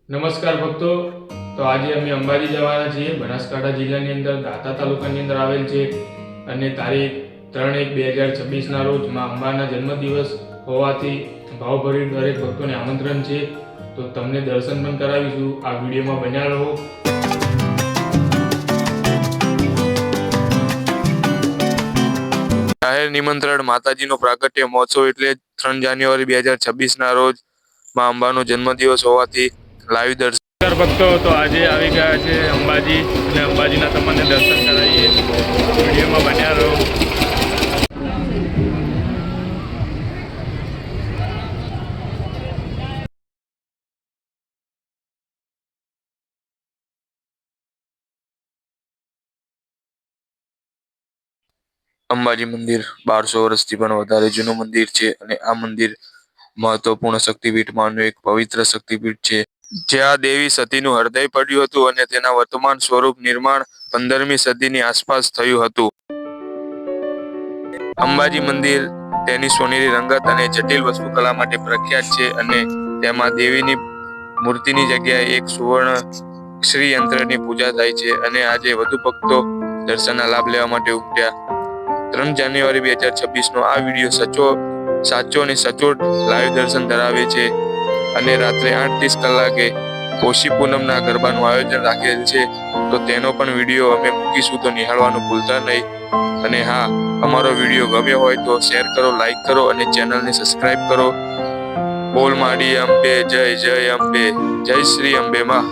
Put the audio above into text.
નમસ્કાર ભક્તો. તો આજે અમે અંબાજી જવાના છીએ. બનાસકાંઠા જિલ્લાની અંદર દાંતા તાલુકાની અંદર આવેલ છે અને તારીખ 3/1/2026ના રોજ માં અંબાના જન્મદિવસ હોવાથી ભાવભરી દરેક ભક્તોને આમંત્રણ છે. તો તમને દર્શન પણ કરાવીશું. આ વિડીયોમાં બન્યા રહો. જાહેર નિમંત્રણ માતાજીનો પ્રાગટ્ય મહોત્સવ એટલે 3 જાન્યુઆરી 2026ના રોજ માં અંબાનો જન્મદિવસ હોવાથી લાઈવ દર્શન. ભક્તો, તો આજે આવી ગયા છે અંબાજી અને અંબાજીના તમને દર્શન કરાવીએ. વિડીયોમાં બન્યા રહો. અંબાજી મંદિર 1200 વર્ષથી પણ વધારે જૂનું મંદિર છે અને આ મંદિર મહત્વપૂર્ણ શક્તિપીઠમાંનું એક પવિત્ર શક્તિપીઠ છે, જ્યાં દેવી સતીનું હૃદય પડ્યું હતું અને તેના વર્તમાન સ્વરૂપ નિર્માણ 15મી સદીની આસપાસ થયું હતું. અંબાજી મંદિર તેની સોનેરી રંગત અને જટિલ વાસ્તુકલા માટે પ્રખ્યાત છે અને તેમાં દેવીની મૂર્તિની જગ્યાએ એક સુવર્ણ શ્રી યંત્રની પૂજા થાય છે અને આજે વધુ ભક્તો દર્શનના લાભ લેવા માટે ઉમટ્યા. 3 જાન્યુઆરી 2026નો આ વિડીયો સાચો અને સચોટ લાઈવ દર્શન ધરાવે છે અને રાત્રે 8:30 કલાકે પોષી પૂનમના ગરબાનું આયોજન રાખેલ છે. તો તેનો પણ વિડીયો અમે મૂકીશું, તો નિહાળવાનું ભૂલતા નહીં. અને હા, અમારો વિડીયો ગમ્યો હોય તો શેર કરો, લાઈક કરો અને ચેનલને સબસ્ક્રાઇબ કરો. બોલ માડી અંબે જય, જય અંબે, જય શ્રી અંબે માં.